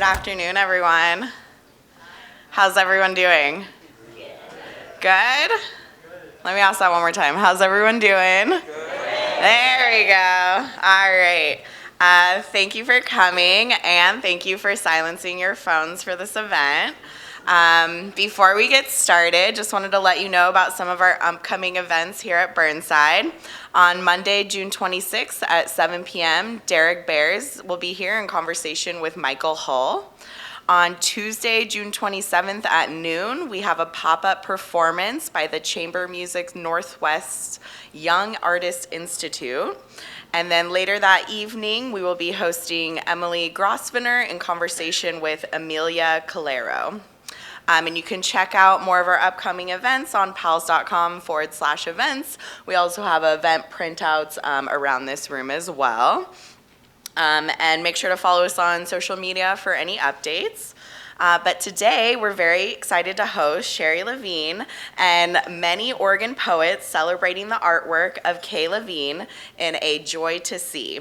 Good afternoon, everyone. How's everyone doing? Good? Let me ask that one more time. How's everyone doing? Good. There we go. All right. Thank you for coming, and thank you for silencing your phones for this event. Before we get started, just wanted to let you know about some of our upcoming events here at Burnside. On Monday, June 26th at 7 p.m., Derek Bears will be here in conversation with Michael Hull. On Tuesday, June 27th at noon, we have a pop-up performance by the Chamber Music Northwest Young Artist Institute. And then later that evening, we will be hosting Emily Grosvenor in conversation with Amelia Calero. And you can check out more of our upcoming events on pals.com/events. We also have event printouts around this room as well. And make sure to follow us on social media for any updates. But today, we're very excited to host Sherri Levine and many Oregon poets celebrating the artwork of Kay Levine in A Joy to See.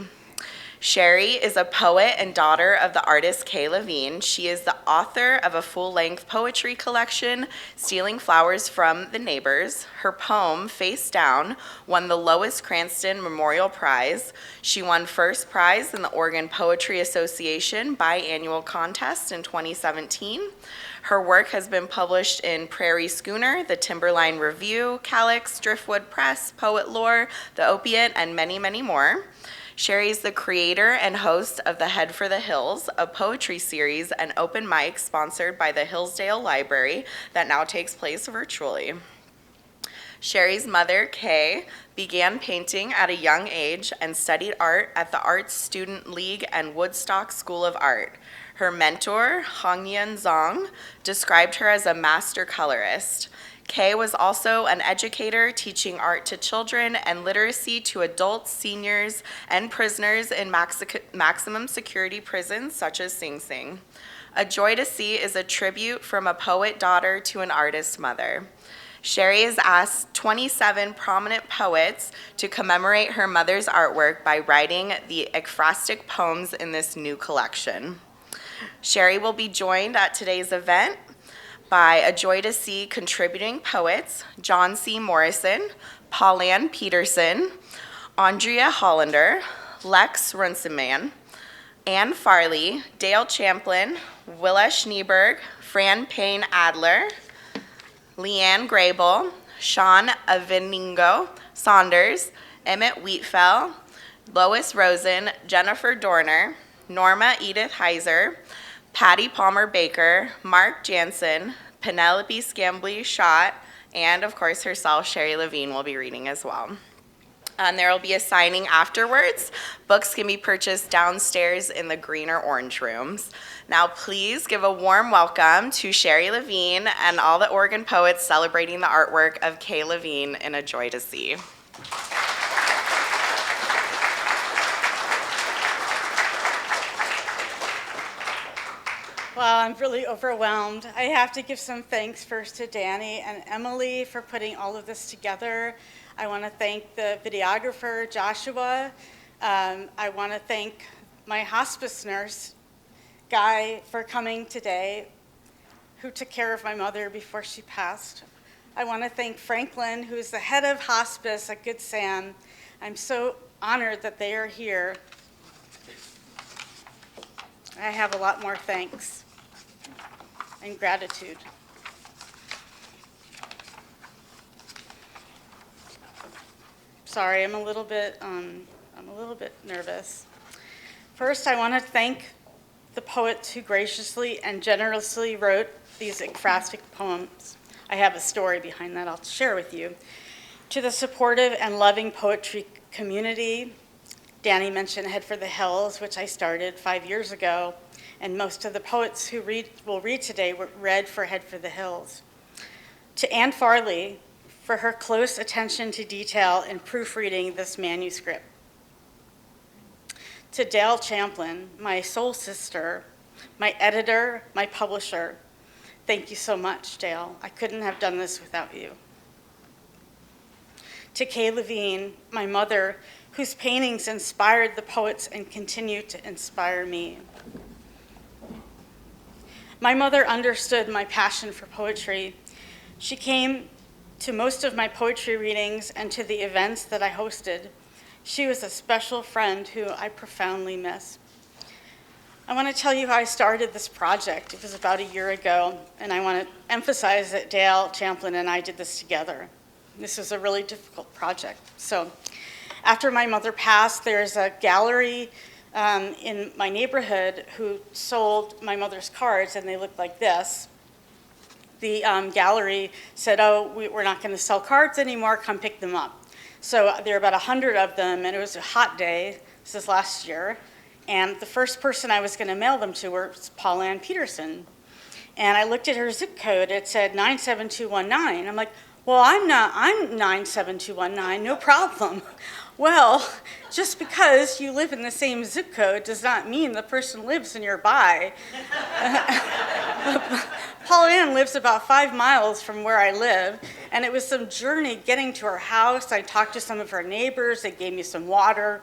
Sherri is a poet and daughter of the artist Kay Levine. She is the author of a full-length poetry collection, Stealing Flowers from the Neighbors. Her poem, Face Down, won the Lois Cranston Memorial Prize. She won first prize in the Oregon Poetry Association biannual contest in 2017. Her work has been published in Prairie Schooner, the Timberline Review, Calyx, Driftwood Press, Poet Lore, The Opiate, and many, many more. Sherri is the creator and host of the Head for the Hills, a poetry series and open mic sponsored by the Hillsdale Library that now takes place virtually. Sherri's mother, Kay, began painting at a young age and studied art at the Arts Student League and Woodstock School of Art. Her mentor, Hongyan Zong, described her as a master colorist. Kay was also an educator teaching art to children and literacy to adults, seniors, and prisoners in maximum security prisons such as Sing Sing. A Joy to See is a tribute from a poet daughter to an artist mother. Sherri has asked 27 prominent poets to commemorate her mother's artwork by writing the Ekphrastic poems in this new collection. Sherri will be joined at today's event by A Joy to See contributing poets, John C. Morrison, Pauline Peterson, Andrea Hollander, Lex Runciman, Anne Farley, Dale Champlin, Willa Schneeberg, Fran Payne Adler, Leanne Grable, Sean Aveningo Saunders, Emmett Wheatfell, Lois Rosen, Jennifer Dorner, Norma Edith Heiser, Patty Palmer Baker, Mark Jansen, Penelope Scambly Schott, and of course herself, Sherri Levine, will be reading as well. And there will be a signing afterwards. Books can be purchased downstairs in the green or orange rooms. Now please give a warm welcome to Sherri Levine and all the Oregon poets celebrating the artwork of Kay Levine in A Joy to See. Well, I'm really overwhelmed. I have to give some thanks first to Danny and Emily for putting all of this together. I want to thank the videographer, Joshua. I want to thank my hospice nurse, Guy, for coming today, who took care of my mother before she passed. I want to thank Franklin, who is the head of hospice at Good Sam. I'm so honored that they are here. I have a lot more thanks and gratitude. Sorry, I'm a little bit nervous. First, I want to thank the poets who graciously and generously wrote these ekphrastic poems. I have a story behind that I'll share with you. To the supportive and loving poetry community, Danny mentioned Head for the Hills, which I started 5 years ago, and most of the poets who will read today were read for Head for the Hills. To Anne Farley, for her close attention to detail in proofreading this manuscript. To Dale Champlin, my soul sister, my editor, my publisher, thank you so much, Dale. I couldn't have done this without you. To Kay Levine, my mother, whose paintings inspired the poets and continue to inspire me. My mother understood my passion for poetry. She came to most of my poetry readings and to the events that I hosted. She was a special friend who I profoundly miss. I want to tell you how I started this project. It was about a year ago, and I want to emphasize that Dale Champlin and I did this together. This was a really difficult project. So after my mother passed, there's a gallery in my neighborhood who sold my mother's cards, and they looked like this. The gallery said, oh, we're not going to sell cards anymore, come pick them up. So there were about 100 of them, and it was a hot day. This is last year. And the first person I was going to mail them to was Paul Ann Peterson. And I looked at her zip code. It said 97219. I'm like, well, I'm 97219, no problem. Well, just because you live in the same zip code does not mean the person lives nearby. Paul Ann lives about 5 miles from where I live, and it was some journey getting to her house. I talked to some of her neighbors. They gave me some water.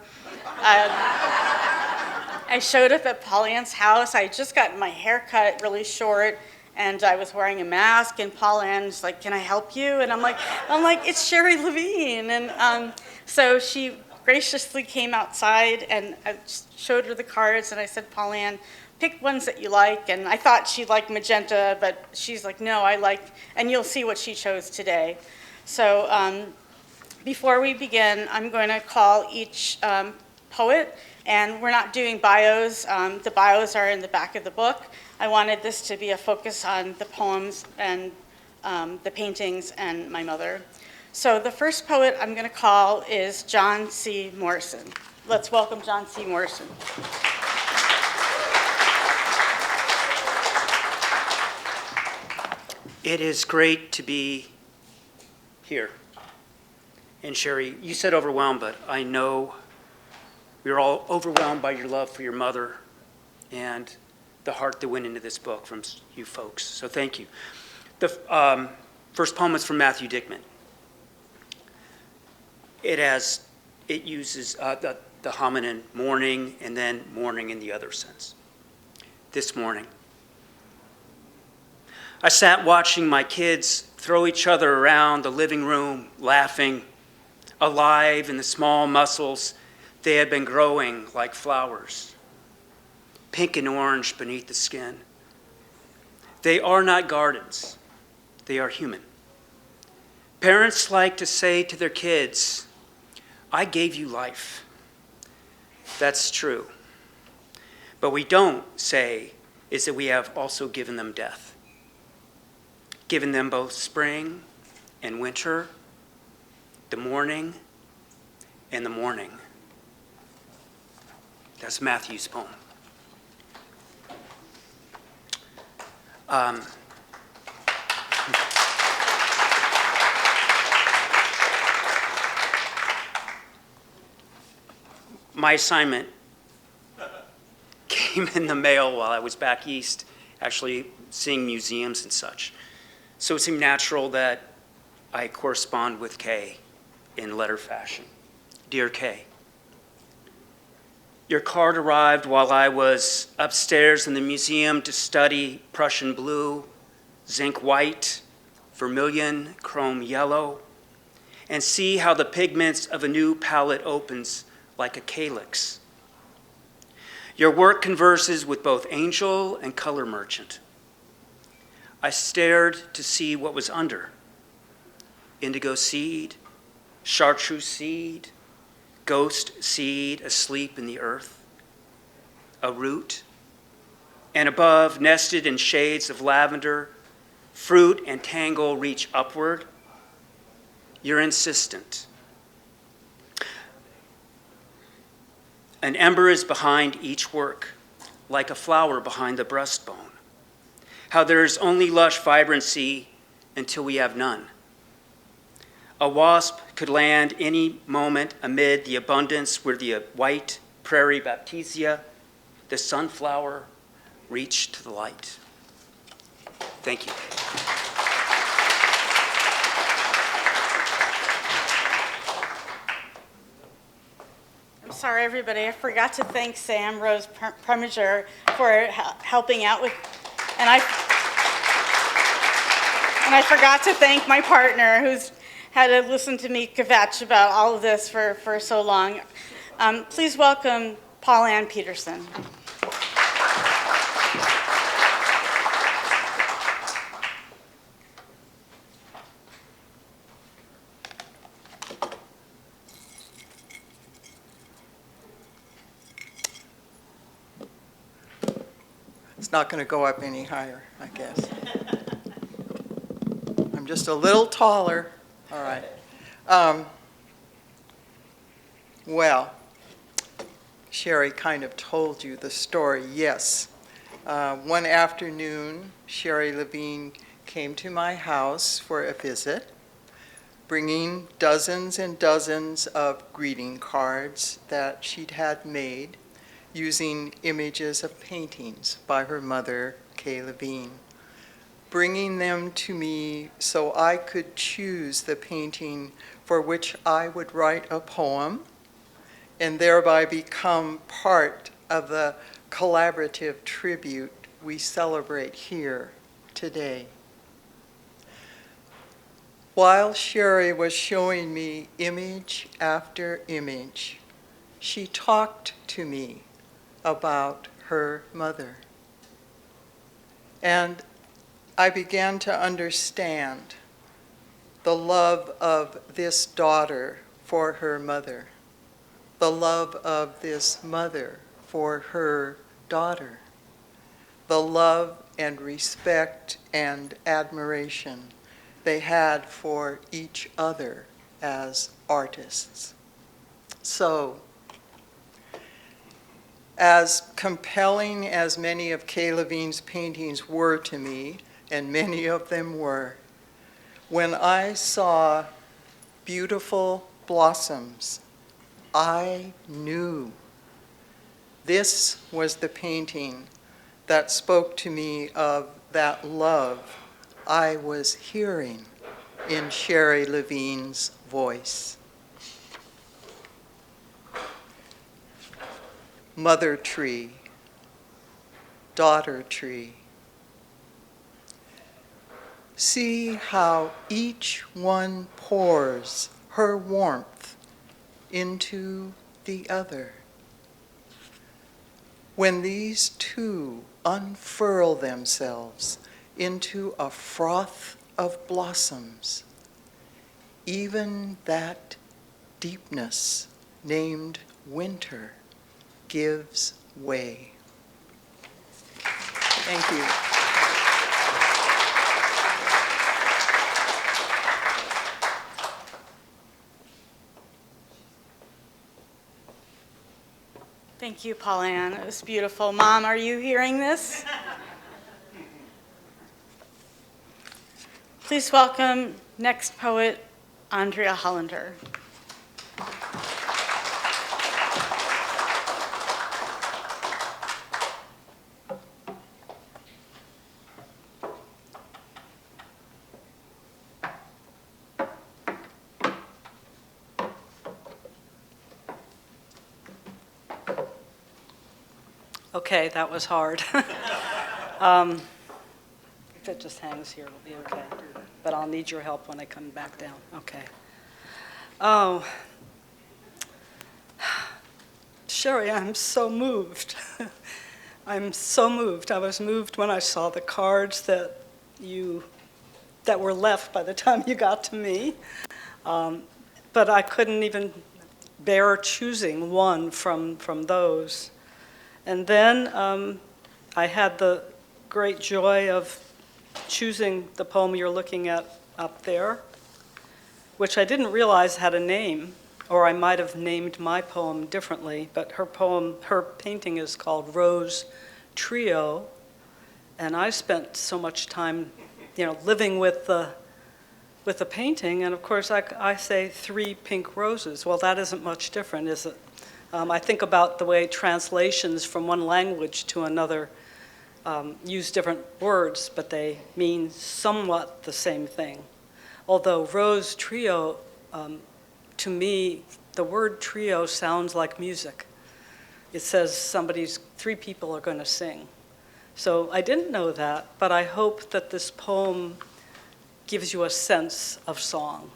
I showed up at Paul Ann's house. I had just gotten my hair cut really short, and I was wearing a mask, and Paul Ann's like, can I help you? And I'm like, it's Sherri Levine. And so she graciously came outside, and I showed her the cards, and I said, Paul Ann, pick ones that you like. And I thought she'd like magenta, but she's like, no, I like, and you'll see what she chose today. So before we begin, I'm going to call each poet, and we're not doing bios. The bios are in the back of the book. I wanted this to be a focus on the poems and the paintings and my mother. So the first poet I'm going to call is John C. Morrison. Let's welcome John C. Morrison. It is great to be here. And Sherri, you said overwhelmed, but I know we're all overwhelmed by your love for your mother and the heart that went into this book from you folks. So thank you. The first poem is from Matthew Dickman. It uses the hominin morning and then morning in the other sense. This morning, I sat watching my kids throw each other around the living room, laughing, alive in the small muscles they had been growing like flowers, pink and orange beneath the skin. They are not gardens, they are human. Parents like to say to their kids, I gave you life. That's true. But we don't say is that we have also given them death. Given them both spring and winter, the morning and the morning. That's Matthew's poem. My assignment came in the mail while I was back east, actually seeing museums and such. So it seemed natural that I correspond with Kay in letter fashion. Dear Kay, your card arrived while I was upstairs in the museum to study Prussian blue, zinc white, vermilion, chrome yellow, and see how the pigments of a new palette opens like a calyx. Your work converses with both angel and color merchant. I stared to see what was under. Indigo seed, chartreuse seed, ghost seed asleep in the earth, a root, and above, nested in shades of lavender, fruit and tangle reach upward. You're insistent. An ember is behind each work, like a flower behind the breastbone. How there is only lush vibrancy until we have none. A wasp could land any moment amid the abundance where the white prairie baptisia, the sunflower, reach to the light. Thank you. I'm sorry, everybody. I forgot to thank Sam Rose Preminger for helping out with And I forgot to thank my partner who's had to listen to me kvetch about all of this for so long. Please welcome Paul Ann Peterson. It's not going to go up any higher, I guess. I'm just a little taller. All right. Well, Sherri kind of told you the story, yes. One afternoon, Sherri Levine came to my house for a visit, bringing dozens and dozens of greeting cards that she'd had made using images of paintings by her mother, Kay Levine, bringing them to me so I could choose the painting for which I would write a poem and thereby become part of the collaborative tribute we celebrate here today. While Sherri was showing me image after image, she talked to me about her mother. And I began to understand the love of this daughter for her mother, the love of this mother for her daughter, the love and respect and admiration they had for each other as artists. So, as compelling as many of Kay Levine's paintings were to me, and many of them were, when I saw beautiful blossoms, I knew this was the painting that spoke to me of that love I was hearing in Sherri Levine's voice. Mother tree, daughter tree. See how each one pours her warmth into the other. When these two unfurl themselves into a froth of blossoms, even that deepness named winter gives way. Thank you. Thank you, Paul Ann. It was beautiful. Mom, are you hearing this? Please welcome next poet, Andrea Hollander. Okay, that was hard. If it just hangs here, it'll be okay. But I'll need your help when I come back down. Okay. Oh, Sherri, I'm so moved. I'm so moved. I was moved when I saw the cards that were left by the time you got to me. But I couldn't even bear choosing one from those. And then I had the great joy of choosing the poem you're looking at up there, which I didn't realize had a name, or I might have named my poem differently, but her painting is called Rose Trio, and I spent so much time, living with the painting, and of course I say 3 pink roses. Well, that isn't much different, is it? I think about the way translations from one language to another use different words, but they mean somewhat the same thing. Although Rose Trio, to me, the word trio sounds like music. It says 3 people are going to sing. So I didn't know that, but I hope that this poem gives you a sense of song.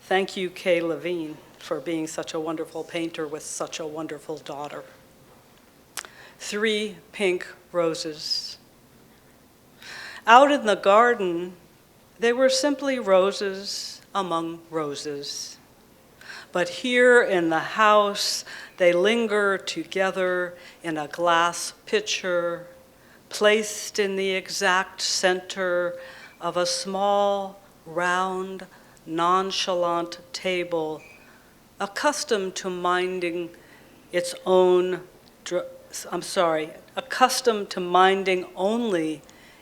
Thank you, Kay Levine, for being such a wonderful painter with such a wonderful daughter. 3 pink roses. Out in the garden, they were simply roses among roses. But here in the house, they linger together in a glass pitcher, placed in the exact center of a small, round, nonchalant table, accustomed to minding only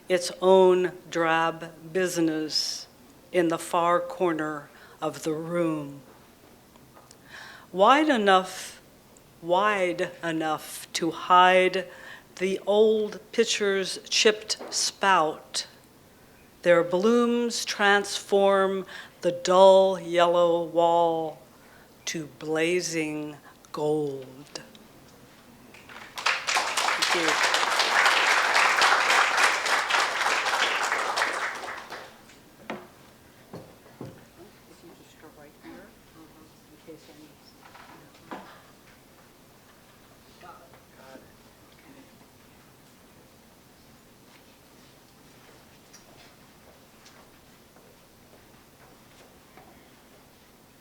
its own drab business in the far corner of the room. Wide enough to hide the old pitcher's chipped spout, their blooms transform the dull yellow wall to blazing gold. Thank you.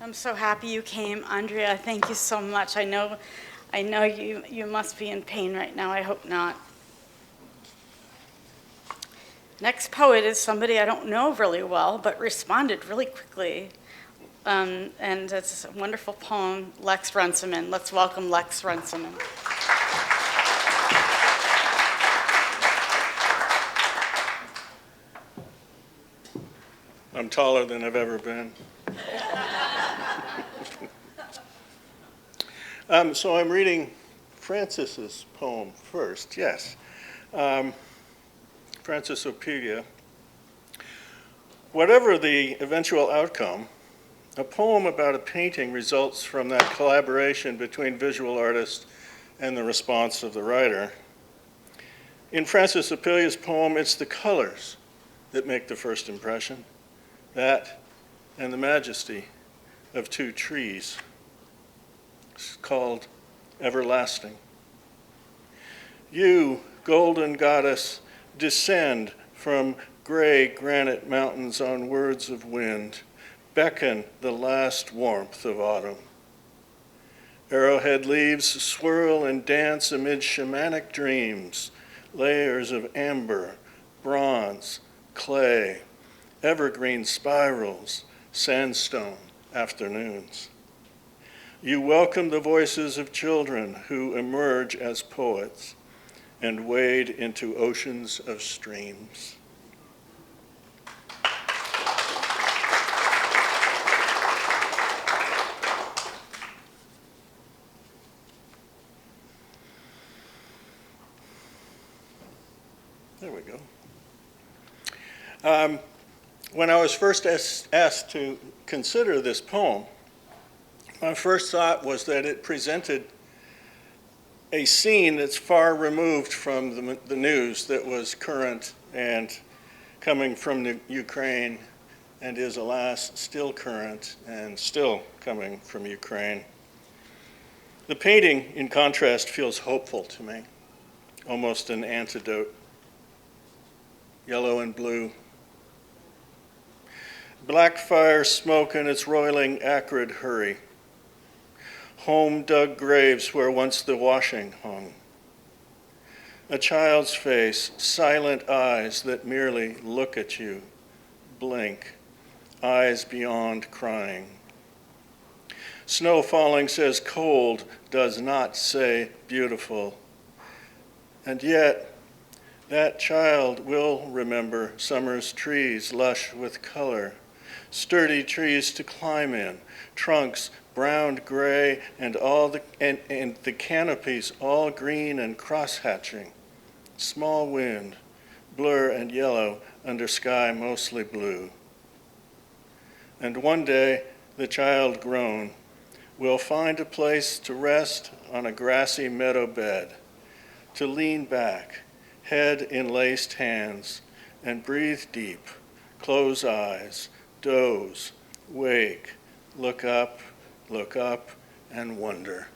I'm so happy you came, Andrea. Thank you so much. I know you must be in pain right now. I hope not. Next poet is somebody I don't know really well, but responded really quickly. And it's a wonderful poem, Lex Runciman. Let's welcome Lex Runciman. I'm taller than I've ever been. So I'm reading Francis's poem first, yes. Francis Opelia. Whatever the eventual outcome, a poem about a painting results from that collaboration between visual artist and the response of the writer. In Francis Opelia's poem, it's the colors that make the first impression, that and the majesty of 2 trees. It's called Everlasting. You, golden goddess, descend from gray granite mountains on words of wind, beckon the last warmth of autumn. Arrowhead leaves swirl and dance amid shamanic dreams, layers of amber, bronze, clay, evergreen spirals, sandstone afternoons. You welcome the voices of children who emerge as poets and wade into oceans of streams. There we go. When I was first asked to consider this poem, my first thought was that it presented a scene that's far removed from the news that was current and coming from the Ukraine and is, alas, still current and still coming from Ukraine. The painting, in contrast, feels hopeful to me, almost an antidote. Yellow and blue. Black fire smoke in its roiling, acrid hurry. Home-dug graves where once the washing hung. A child's face, silent eyes that merely look at you, blink, eyes beyond crying. Snow falling says cold, does not say beautiful. And yet, that child will remember summer's trees lush with color, sturdy trees to climb in, trunks brown gray, and the canopies all green and cross-hatching. Small wind, blur and yellow under sky mostly blue. And one day, the child grown will find a place to rest on a grassy meadow bed, to lean back, head in laced hands, and breathe deep, close eyes, doze, wake, look up, and wonder.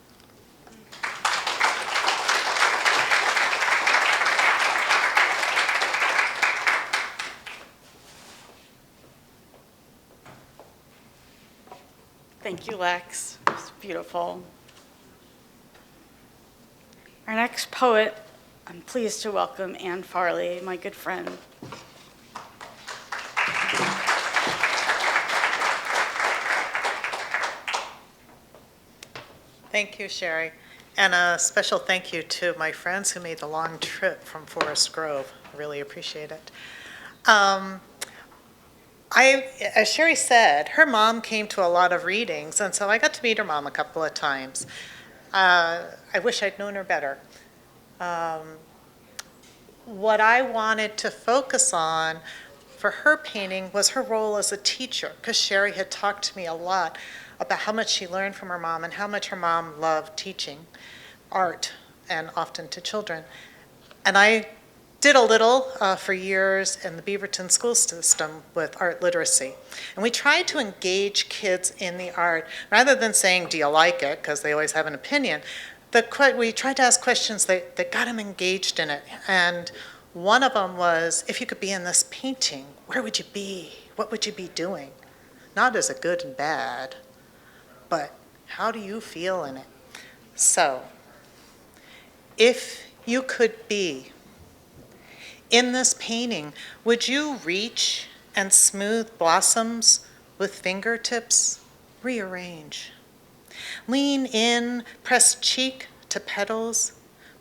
Thank you, Lex. It's beautiful. Our next poet, I'm pleased to welcome Anne Farley, my good friend. Thank you, Sherri. And a special thank you to my friends who made the long trip from Forest Grove. I really appreciate it. As Sherri said, her mom came to a lot of readings, and so I got to meet her mom a couple of times. I wish I'd known her better. What I wanted to focus on for her painting was her role as a teacher, because Sherri had talked to me a lot about how much she learned from her mom and how much her mom loved teaching art, and often to children. And I did a little for years in the Beaverton school system with art literacy. And we tried to engage kids in the art, rather than saying, do you like it, because they always have an opinion. We tried to ask questions that got them engaged in it. And one of them was, if you could be in this painting, where would you be? What would you be doing? Not as a good and bad, but how do you feel in it? So, if you could be in this painting, would you reach and smooth blossoms with fingertips? Rearrange. Lean in, press cheek to petals,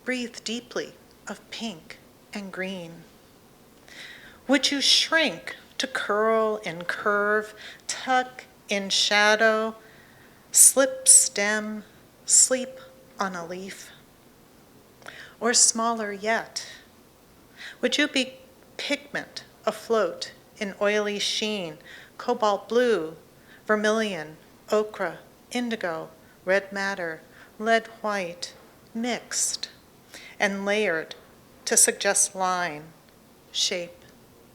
breathe deeply of pink and green. Would you shrink to curl and curve, tuck in shadow, slip stem, sleep on a leaf? Or smaller yet, would you be pigment afloat in oily sheen, cobalt blue, vermilion, ochre, indigo, red madder, lead white, mixed and layered to suggest line, shape,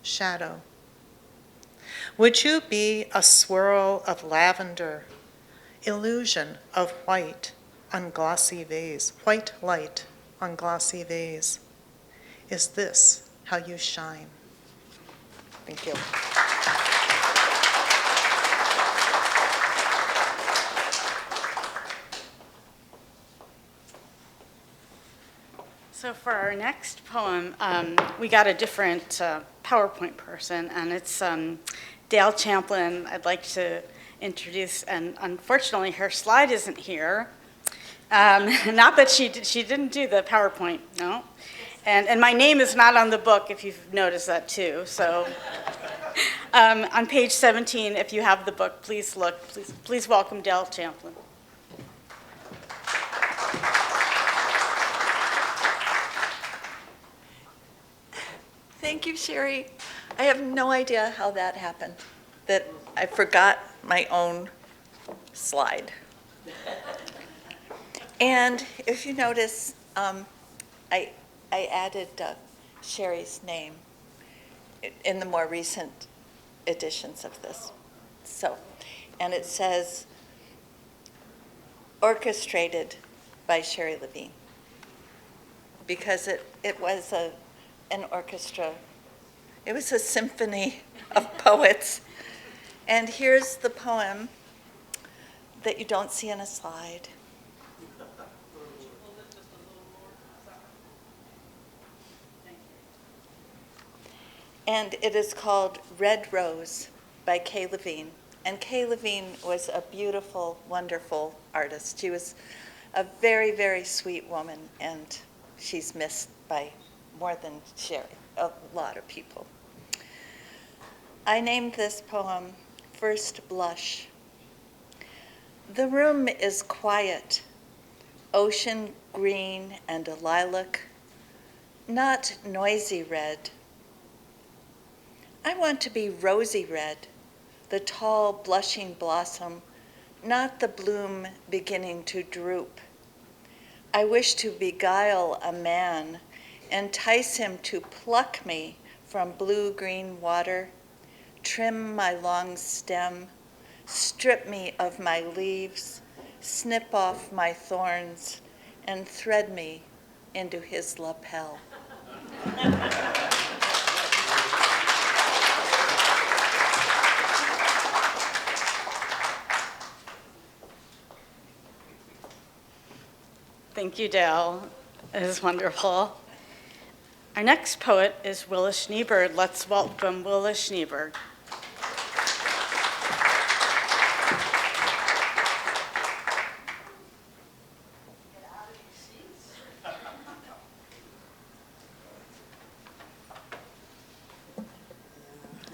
shadow? Would you be a swirl of lavender, illusion of white on glossy vase, white light on glossy vase? Is this how you shine? Thank you. So for our next poem, we got a different PowerPoint person, and it's Dale Champlin. I'd like to introduce, and unfortunately her slide isn't here. Not that she didn't do the PowerPoint, no. And my name is not on the book, if you've noticed that too. So on page 17, if you have the book, please look. Please welcome Dale Champlin. Thank you, Sherri. I have no idea how that happened, that I forgot my own slide. And if you notice, I added Sherri's name in the more recent editions of this. So, and it says, Orchestrated by Sherri Levine, because it was an orchestra. It was a symphony of poets. And here's the poem that you don't see in a slide. And it is called Red Rose by Kay Levine. And Kay Levine was a beautiful, wonderful artist. She was a very, very sweet woman, and she's missed by more than Sherri, a lot of people. I named this poem First Blush. The room is quiet, ocean green and a lilac, not noisy red. I want to be rosy red, the tall blushing blossom, not the bloom beginning to droop. I wish to beguile a man, entice him to pluck me from blue-green water, trim my long stem, strip me of my leaves, snip off my thorns, and thread me into his lapel. Thank you, Dale. It is wonderful. Our next poet is Willa Schneeberg. Let's welcome Willa Schneeberg.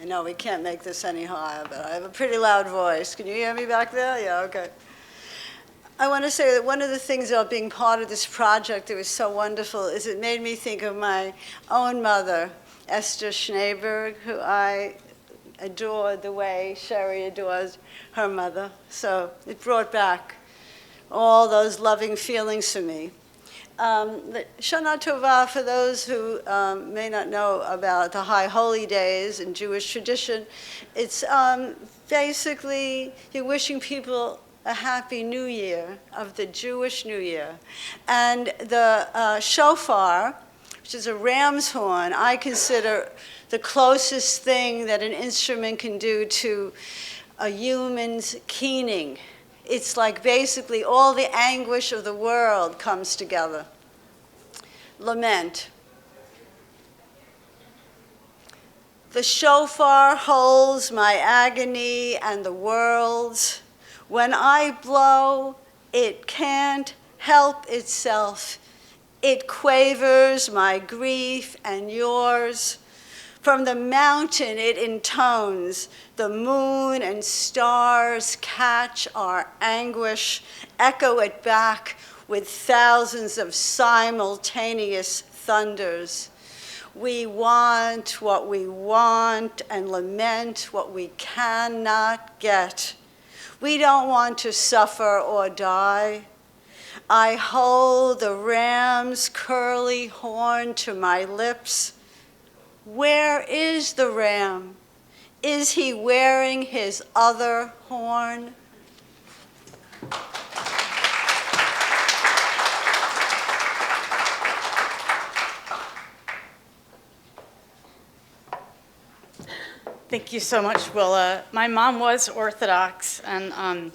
I know we can't make this any higher, but I have a pretty loud voice. Can you hear me back there? Yeah, okay. I want to say that one of the things about being part of this project that was so wonderful is it made me think of my own mother, Esther Schneeberg, who I adored the way Sherri adores her mother. So it brought back all those loving feelings for me. Shana Tova, for those who may not know about the High Holy Days in Jewish tradition, it's basically you're wishing people a happy new year of the Jewish New Year. And the shofar, which is a ram's horn, I consider the closest thing that an instrument can do to a human's keening. It's like basically all the anguish of the world comes together. Lament. The shofar holds my agony and the world's. When I blow, it can't help itself. It quavers my grief and yours. From the mountain it intones. The moon and stars catch our anguish, echo it back with thousands of simultaneous thunders. We want what we want and lament what we cannot get. We don't want to suffer or die. I hold the ram's curly horn to my lips. Where is the ram? Is he wearing his other horn? Thank you so much, Willa. My mom was Orthodox, and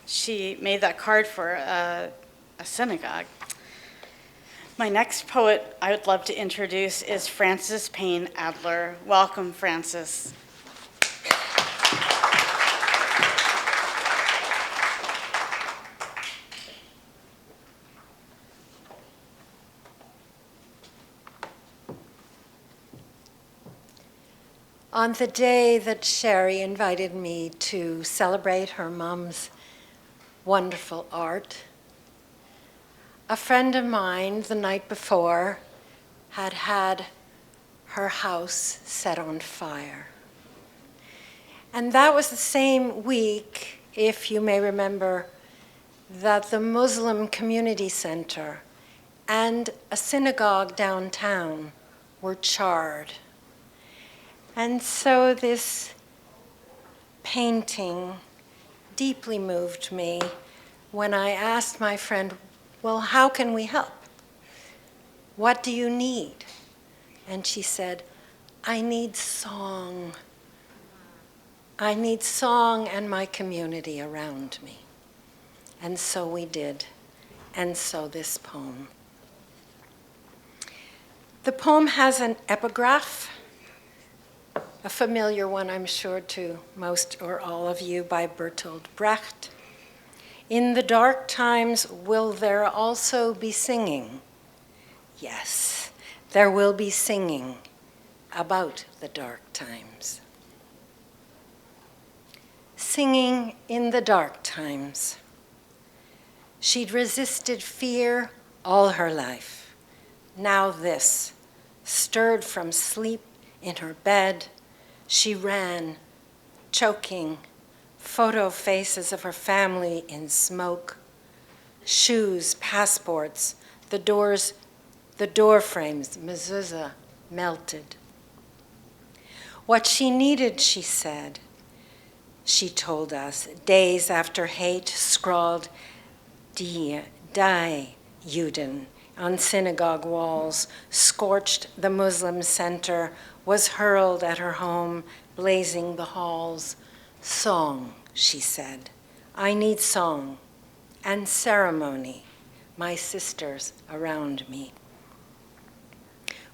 she made that card for a synagogue. My next poet I would love to introduce is Frances Payne Adler. Welcome, Frances. On the day that Sherri invited me to celebrate her mom's wonderful art, a friend of mine the night before had had her house set on fire. And that was the same week, if you may remember, that the Muslim Community Center and a synagogue downtown were charred. And so this painting deeply moved me when I asked my friend, well, how can we help? What do you need? And she said, I need song. I need song and my community around me. And so we did, and so this poem. The poem has an epigraph, a familiar one, I'm sure, to most or all of you, by Bertolt Brecht. In the dark times, will there also be singing? Yes, there will be singing about the dark times. Singing in the dark times. She'd resisted fear all her life. Now this, stirred from sleep in her bed, she ran, choking, photo faces of her family in smoke, shoes, passports, the door frames, mezuzah, melted. What she needed, she said, she told us, days after hate scrawled die Juden on synagogue walls, scorched the Muslim center, was hurled at her home, blazing the halls. Song, she said. I need song and ceremony, my sisters around me.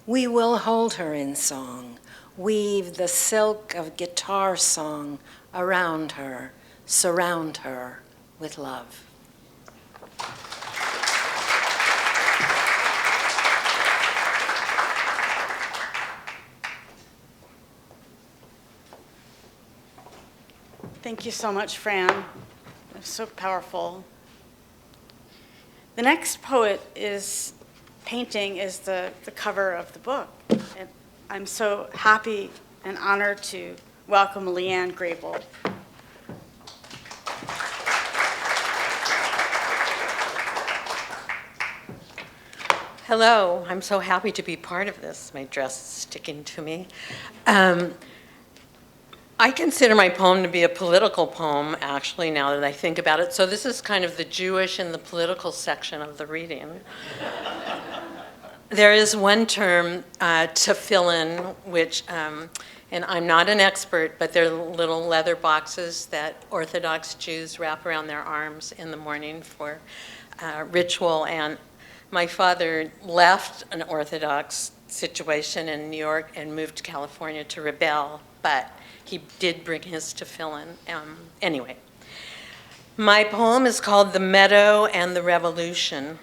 We will hold her in song, weave the silk of guitar song around her, surround her with love. Thank you so much, Fran. It was so powerful. The next painting is the cover of the book. And I'm so happy and honored to welcome Leanne Grable. Hello, I'm so happy to be part of this. My dress is sticking to me. I consider my poem to be a political poem, actually, now that I think about it. So this is kind of the Jewish and the political section of the reading. There is one term, tefillin, which, and I'm not an expert, but they're little leather boxes that Orthodox Jews wrap around their arms in the morning for ritual. And my father left an Orthodox situation in New York and moved to California to rebel, but he did bring his tefillin. Anyway, my poem is called The Meadow and the Revolution.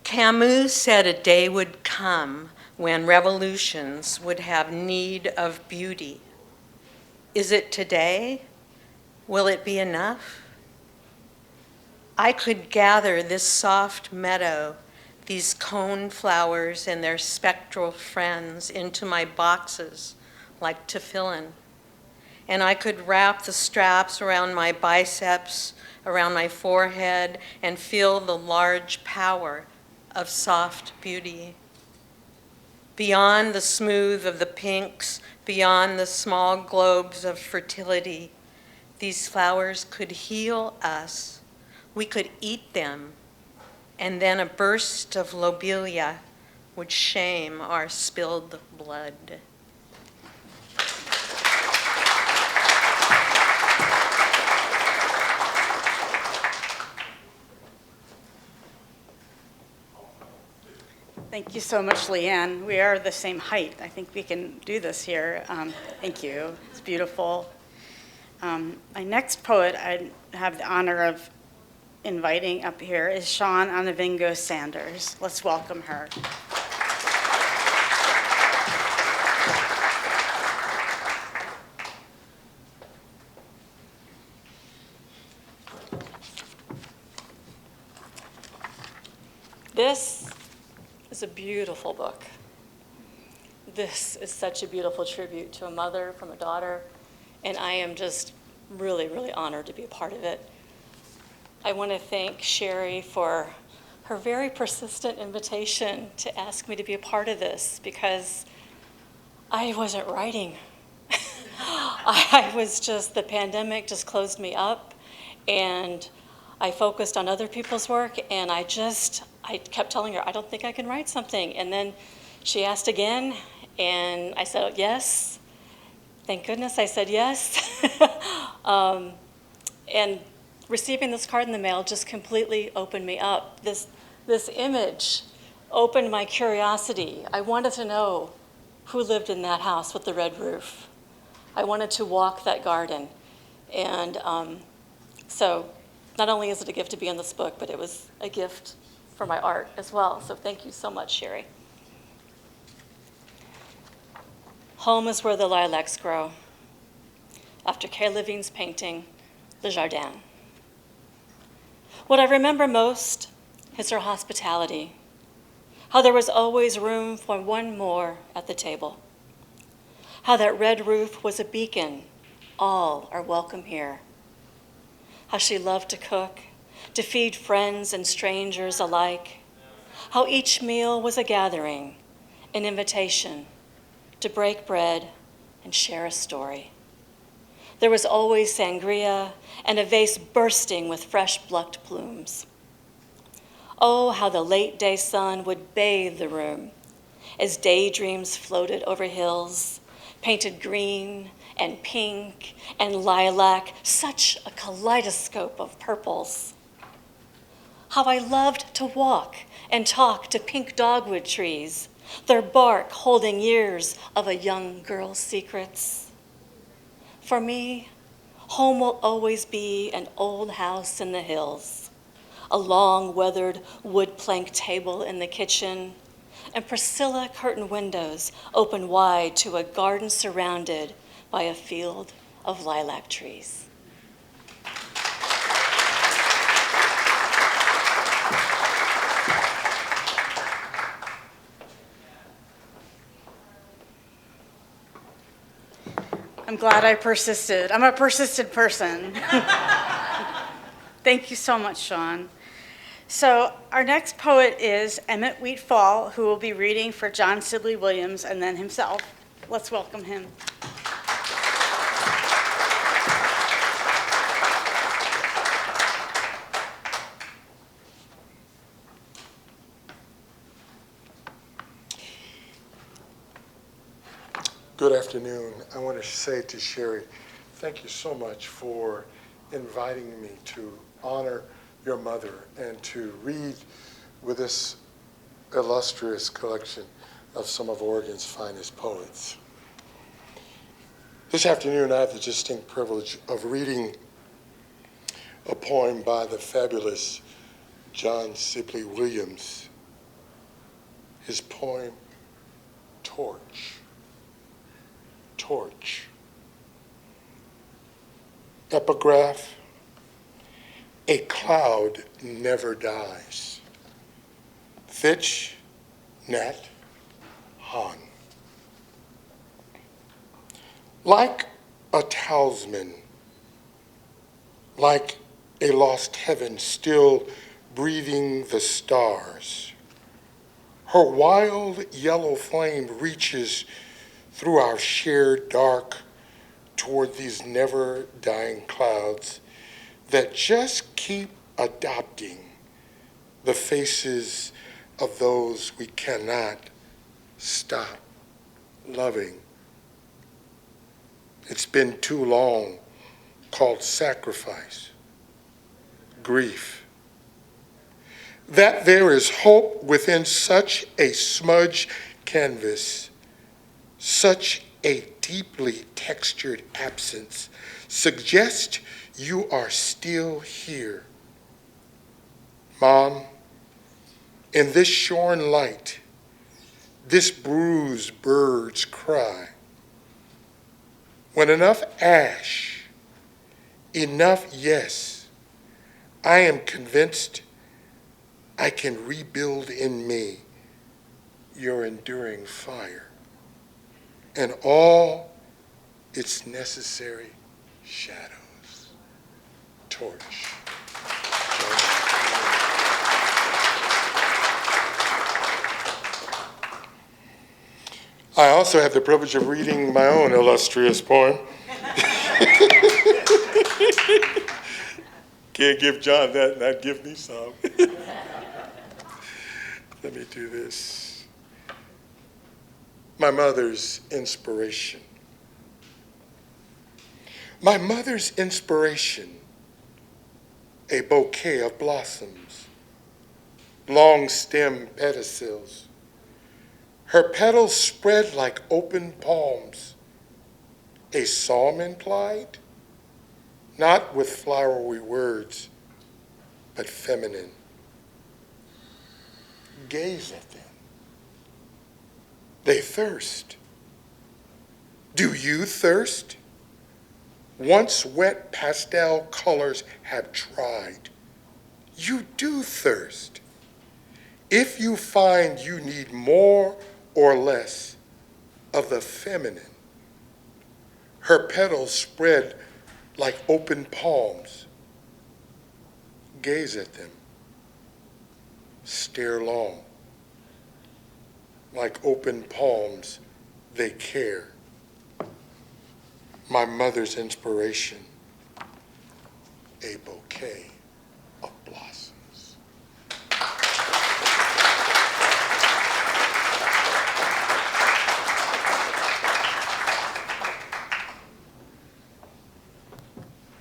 Camus said a day would come when revolutions would have need of beauty. Is it today? Will it be enough? I could gather this soft meadow, these cone flowers and their spectral friends into my boxes like tefillin. And I could wrap the straps around my biceps, around my forehead, and feel the large power of soft beauty. Beyond the smooth of the pinks, beyond the small globes of fertility, these flowers could heal us. We could eat them, and then a burst of lobelia would shame our spilled blood. Thank you so much, Leanne. We are the same height. I think we can do this here. Thank you. It's beautiful. My next poet I have the honor of inviting up here is Sean Anavingo Sanders. Let's welcome her. This is a beautiful book. This is such a beautiful tribute to a mother from a daughter, and I am just really, really honored to be a part of it. I want to thank Sherri for her very persistent invitation to ask me to be a part of this, because I wasn't writing. The pandemic just closed me up, and I focused on other people's work, and I kept telling her, I don't think I can write something. And then she asked again, and I said, yes. Thank goodness I said yes. And receiving this card in the mail just completely opened me up. This image opened my curiosity. I wanted to know who lived in that house with the red roof. I wanted to walk that garden. And so not only is it a gift to be in this book, but it was a gift for my art as well. So thank you so much, Sherri. Home is where the lilacs grow. After Kay Levine's painting, Le Jardin. What I remember most is her hospitality, how there was always room for one more at the table, how that red roof was a beacon, all are welcome here, how she loved to cook, to feed friends and strangers alike. How each meal was a gathering, an invitation to break bread and share a story. There was always sangria and a vase bursting with fresh plucked plumes. Oh, how the late day sun would bathe the room as daydreams floated over hills, painted green and pink and lilac, such a kaleidoscope of purples. How I loved to walk and talk to pink dogwood trees, their bark holding years of a young girl's secrets. For me, home will always be an old house in the hills, a long weathered wood plank table in the kitchen, and Priscilla curtain windows open wide to a garden surrounded by a field of lilac trees. I'm glad I persisted. I'm a persistent person. Thank you so much, Sean. So our next poet is Emmett Wheatfall, who will be reading for John Sibley Williams and then himself. Let's welcome him. Good afternoon. I want to say to Sherri, thank you so much for inviting me to honor your mother and to read with this illustrious collection of some of Oregon's finest poets. This afternoon, I have the distinct privilege of reading a poem by the fabulous John Sibley Williams. His poem, Torch. Torch. Epigraph: a cloud never dies. Thich Nhat Hanh. Like a talisman, like a lost heaven still breathing the stars, her wild yellow flame reaches through our shared dark toward these never-dying clouds that just keep adopting the faces of those we cannot stop loving. It's been too long called sacrifice, grief. That there is hope within such a smudge canvas, such a deeply textured absence, suggests you are still here. Mom, in this shorn light, this bruised bird's cry, when enough ash, enough yes, I am convinced I can rebuild in me your enduring fire and all its necessary shadows. Torch. I also have the privilege of reading my own illustrious poem. Can't give John that, not give me some. Let me do this. My mother's inspiration. My mother's inspiration, a bouquet of blossoms, long stem pedicels. Her petals spread like open palms. A psalm implied, not with flowery words, but feminine. Gaze at them. They thirst. Do you thirst? Once wet pastel colors have dried, you do thirst. If you find you need more or less of the feminine, her petals spread like open palms. gaze at them, stare long. Like open palms, they care. My mother's inspiration, a bouquet of blossoms.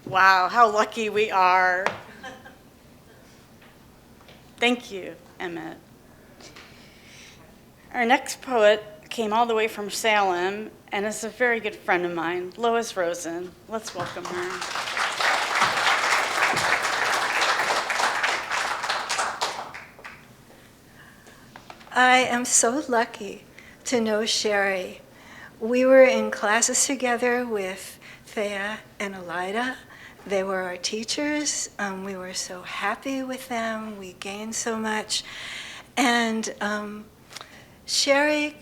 Wow, how lucky we are. Thank you, Emmett. Our next poet came all the way from Salem and is a very good friend of mine, Lois Rosen. Let's welcome her. I am so lucky to know Sherri. We were in classes together with Thea and Elida. They were our teachers. We were so happy with them. We gained so much. And Sherri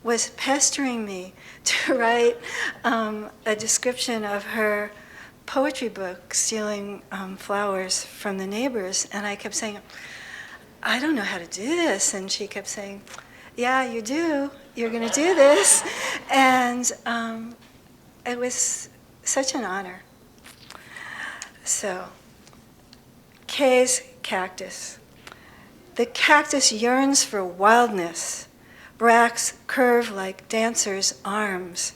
was pestering me to write a description of her poetry book, Stealing Flowers from the Neighbors. And I kept saying, I don't know how to do this. And she kept saying, yeah, you do. You're going to do this. And it was such an honor. So, Kay's cactus. The cactus yearns for wildness. Bracts curve like dancers' arms,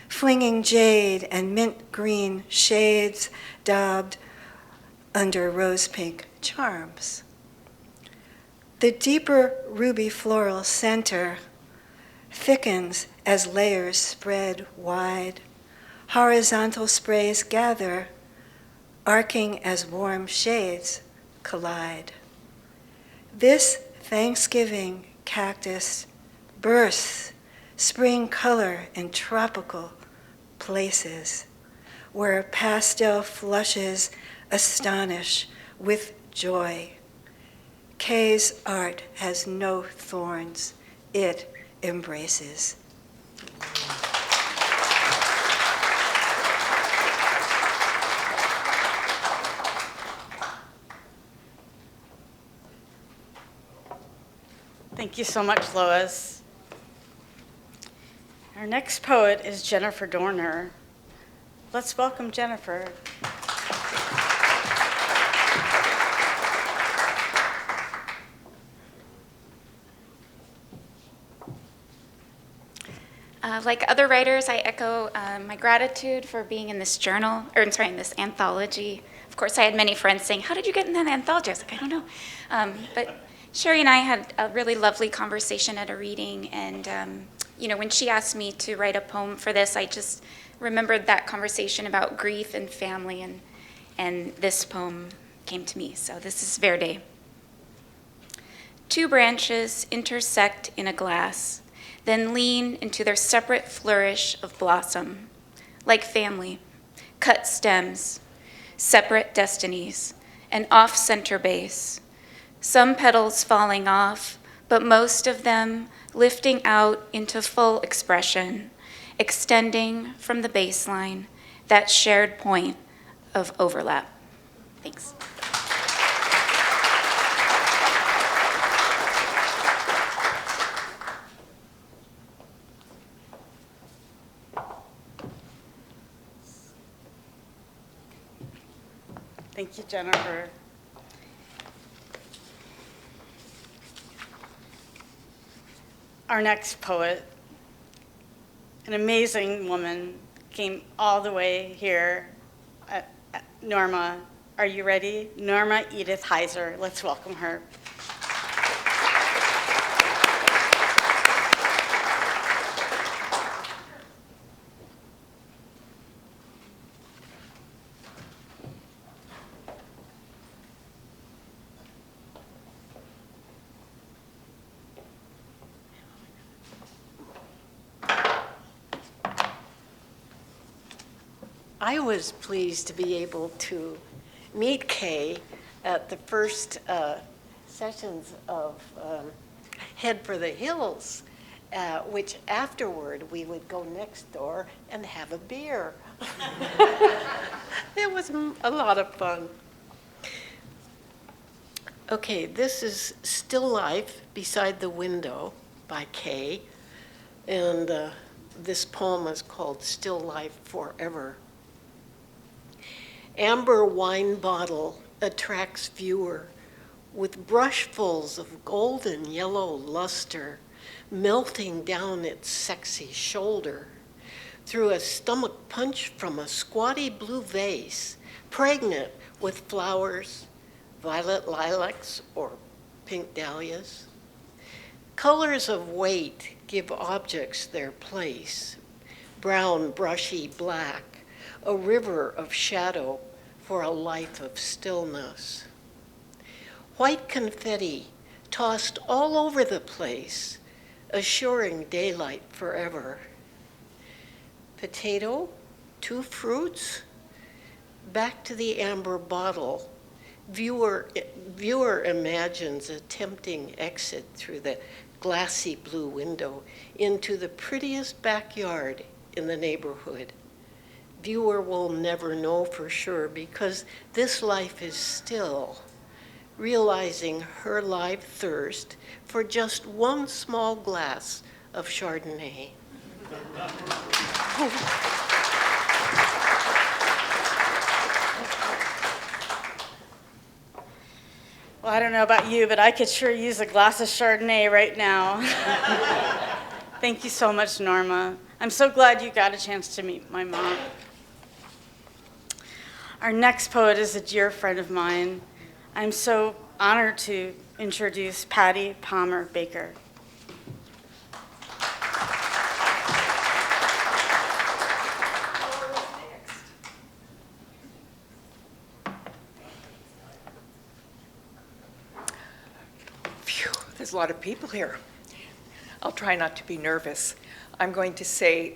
flinging jade and mint green shades daubed under rose pink charms. The deeper ruby floral center thickens as layers spread wide. Horizontal sprays gather, arcing as warm shades collide. This Thanksgiving cactus bursts spring color in tropical places where pastel flushes astonish with joy. Kay's art has no thorns, it embraces. Thank you so much, Lois. Our next poet is Jennifer Dorner. Let's welcome Jennifer. Like other writers, I echo my gratitude for being in this journal, or sorry, in this anthology. Of course, I had many friends saying, "How did you get in that anthology?" I was like, "I don't know." But Sherri and I had a really lovely conversation at a reading, and when she asked me to write a poem for this, I just remembered that conversation about grief and family, and this poem came to me. So this is Verde. Two branches intersect in a glass, then lean into their separate flourish of blossom, like family, cut stems, separate destinies, an off-center base, some petals falling off, but most of them lifting out into full expression, extending from the baseline, that shared point of overlap. Thanks. Thank you, Jennifer. Our next poet, an amazing woman, came all the way here. Norma, are you ready? Norma Edith Heiser. Let's welcome her. I was pleased to be able to meet Kay at the first sessions of Head for the Hills, which afterward we would go next door and have a beer. It was a lot of fun. Okay, this is Still Life Beside the Window by Kay, and this poem is called Still Life Forever. Amber wine bottle attracts viewer with brushfuls of golden yellow luster melting down its sexy shoulder through a stomach punch from a squatty blue vase, pregnant with flowers, violet lilacs or pink dahlias. Colors of weight give objects their place. Brown, brushy black, a river of shadow for a life of stillness. White confetti tossed all over the place, assuring daylight forever. Potato, 2 fruits, back to the amber bottle. Viewer imagines a tempting exit through the glassy blue window into the prettiest backyard in the neighborhood. Viewer will never know for sure because this life is still, realizing her live thirst for just one small glass of Chardonnay. Well, I don't know about you, but I could sure use a glass of Chardonnay right now. Thank you so much, Norma. I'm so glad you got a chance to meet my mom. Our next poet is a dear friend of mine. I'm so honored to introduce Patty Palmer Baker. There's a lot of people here. I'll try not to be nervous. I'm going to say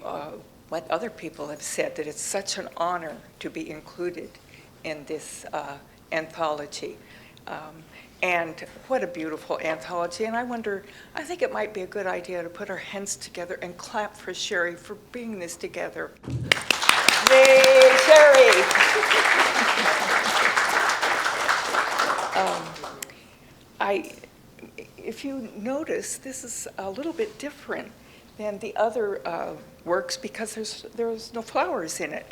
what other people have said, that it's such an honor to be included in this anthology. And what a beautiful anthology. And I think it might be a good idea to put our hands together and clap for Sherri for bringing this together. Yay, Sherri! If you notice, this is a little bit different than the other works because there's no flowers in it.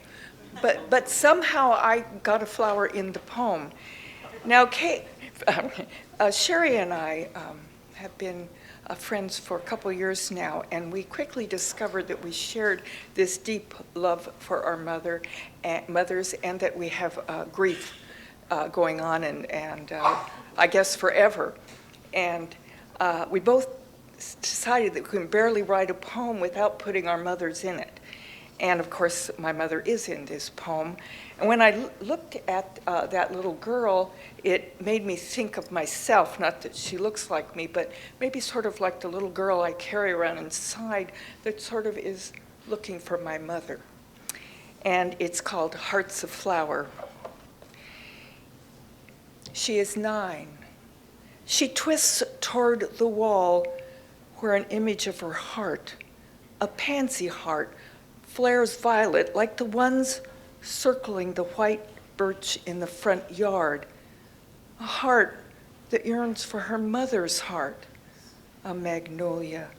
But somehow I got a flower in the poem. Now, Sherri and I have been friends for a couple years now, and we quickly discovered that we shared this deep love for our mothers, and that we have grief going on, and I guess forever. And we both decided that we can barely write a poem without putting our mothers in it. And of course, my mother is in this poem. And when I looked at that little girl, it made me think of myself, not that she looks like me, but maybe sort of like the little girl I carry around inside that sort of is looking for my mother. And it's called Hearts of Flower. She is 9. She twists toward the wall where an image of her heart, a pansy heart, flares violet like the ones circling the white birch in the front yard. A heart that yearns for her mother's heart, a magnolia.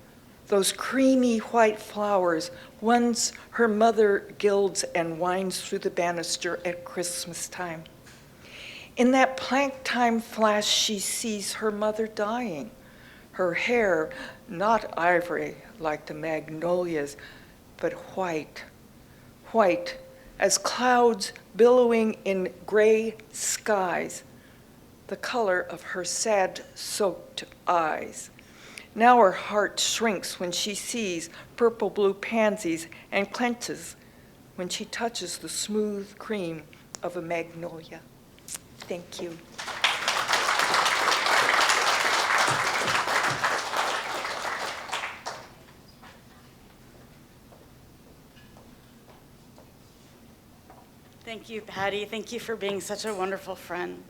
Those creamy white flowers, ones her mother gilds and winds through the banister at Christmas time. In that plank time flash, she sees her mother dying. Her hair, not ivory like the magnolias, but white, white as clouds billowing in gray skies, the color of her sad, soaked eyes. Now her heart shrinks when she sees purple-blue pansies and clenches when she touches the smooth cream of a magnolia. Thank you. Thank you, Patty. Thank you for being such a wonderful friend.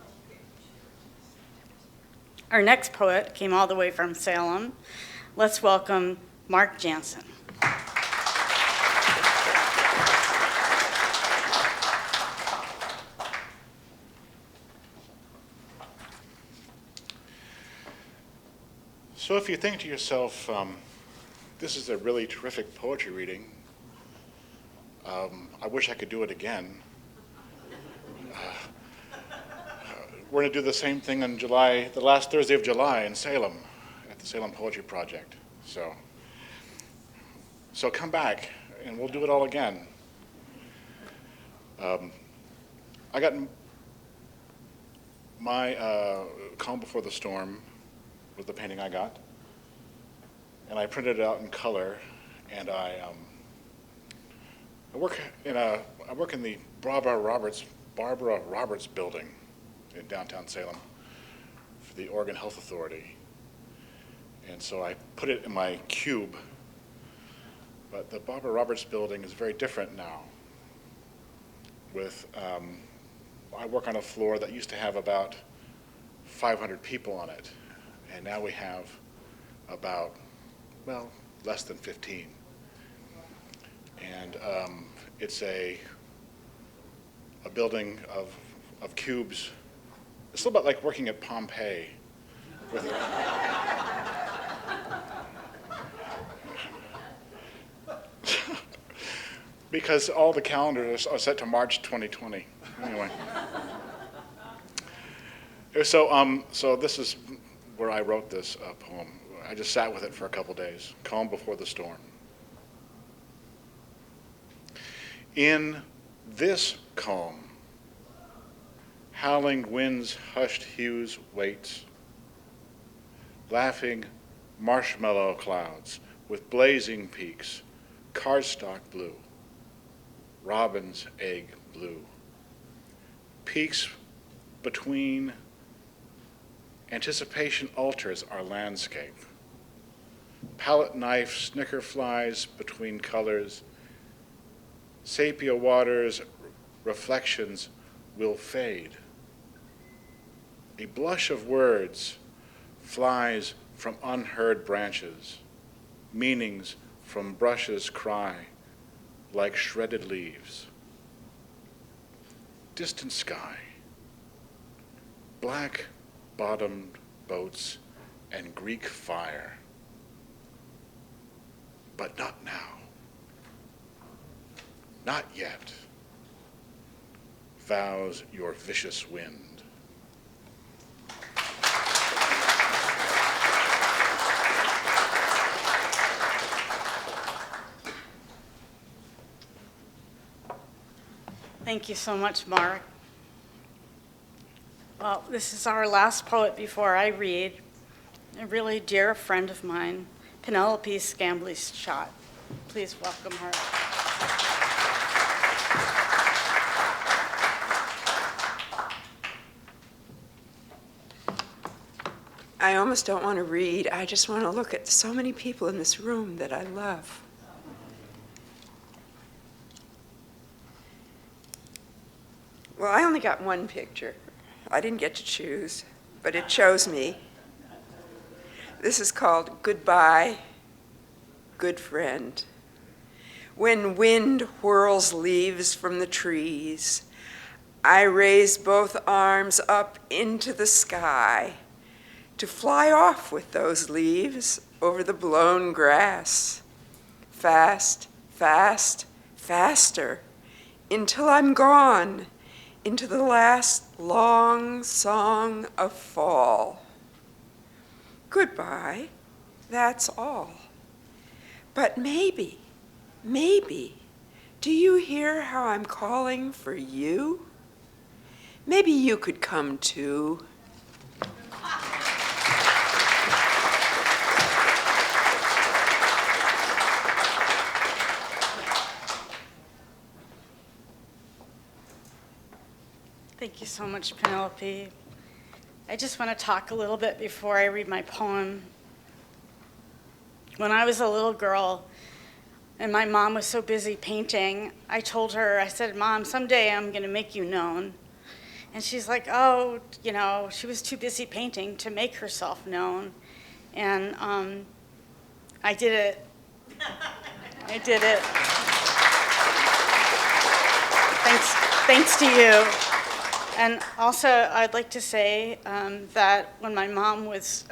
Our next poet came all the way from Salem. Let's welcome Mark Jansen. So if you think to yourself, this is a really terrific poetry reading, I wish I could do it again. We're going to do the same thing on July, the last Thursday of July in Salem, at the Salem Poetry Project. So come back, and we'll do it all again. I got my Calm Before the Storm was the painting I got, and I printed it out in color, and I work in the Barbara Roberts building in downtown Salem for the Oregon Health Authority, and so I put it in my cube. But the Barbara Roberts building is very different now. I work on a floor that used to have about 500 people on it, and now we have about, well, less than 15. And it's a building of cubes. It's a little bit like working at Pompeii. Because all the calendars are set to March 2020. Anyway. So this is where I wrote this poem. I just sat with it for a couple days. Calm Before the Storm. In this calm, howling wind's hushed hues waits, laughing marshmallow clouds with blazing peaks, cardstock blue, robin's egg blue. Peaks between anticipation alters our landscape. Palette knife snicker flies between colors. Sepia waters reflections will fade. A blush of words flies from unheard branches. Meanings from brushes cry like shredded leaves. Distant sky, black-bottomed boats and Greek fire. But not now. Not yet, vows your vicious wind. Thank you so much, Mark. Well, this is our last poet before I read. A really dear friend of mine, Penelope Scambly-Schott. Please welcome her. I almost don't want to read. I just want to look at so many people in this room that I love. Well, I only got one picture. I didn't get to choose, but it chose me. This is called Goodbye, Good Friend. When wind whirls leaves from the trees, I raise both arms up into the sky to fly off with those leaves over the blown grass. Fast, fast, faster, until I'm gone into the last long song of fall. Goodbye, that's all. But maybe, do you hear how I'm calling for you? Maybe you could come too. Thank you so much, Penelope. I just want to talk a little bit before I read my poem. When I was a little girl and my mom was so busy painting, I told her, I said, Mom, someday I'm going to make you known. And she's like, oh, you know, she was too busy painting to make herself known. And I did it. I did it. Thanks to you. And also, I'd like to say that when my mom was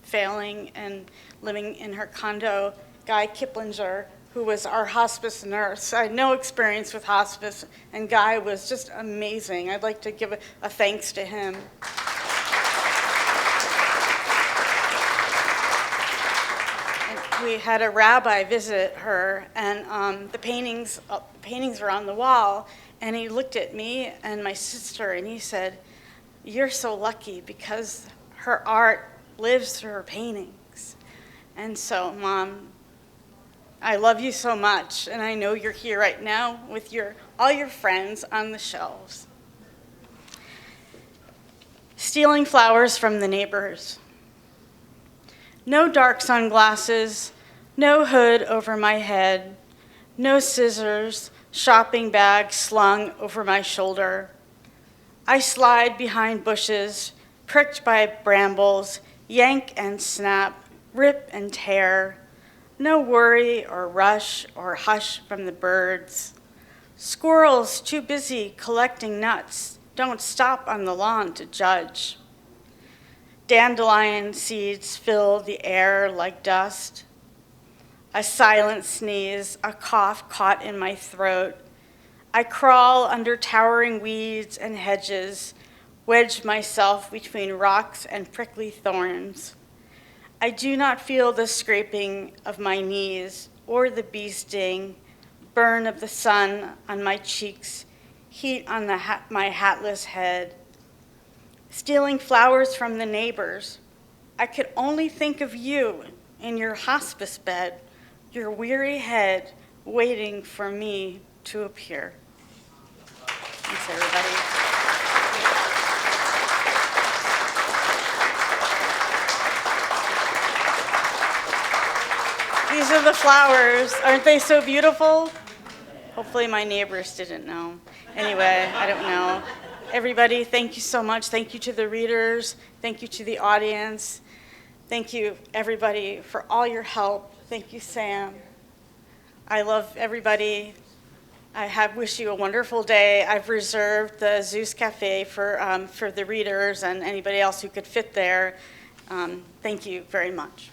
failing and living in her condo, Guy Kiplinger, who was our hospice nurse. I had no experience with hospice, and Guy was just amazing. I'd like to give a thanks to him. And we had a rabbi visit her, and the paintings were on the wall, and he looked at me and my sister, and he said, "You're so lucky because her art lives through her paintings." And so, Mom, I love you so much, and I know you're here right now with all your friends on the shelves. Stealing flowers from the neighbors. No dark sunglasses, no hood over my head, no scissors, shopping bag slung over my shoulder. I slide behind bushes, pricked by brambles, yank and snap, rip and tear. No worry or rush or hush from the birds. Squirrels too busy collecting nuts don't stop on the lawn to judge. Dandelion seeds fill the air like dust. A silent sneeze, a cough caught in my throat. I crawl under towering weeds and hedges, wedge myself between rocks and prickly thorns. I do not feel the scraping of my knees or the bee sting, burn of the sun on my cheeks, heat on my hatless head. Stealing flowers from the neighbors, I could only think of you in your hospice bed, your weary head waiting for me to appear. Thanks, everybody. These are the flowers. Aren't they so beautiful? Hopefully my neighbors didn't know. Anyway, I don't know. Everybody, thank you so much. Thank you to the readers. Thank you to the audience. Thank you, everybody, for all your help. Thank you, Sam. I love everybody. I wish you a wonderful day. I've reserved the Zeus Cafe for the readers and anybody else who could fit there. Thank you very much.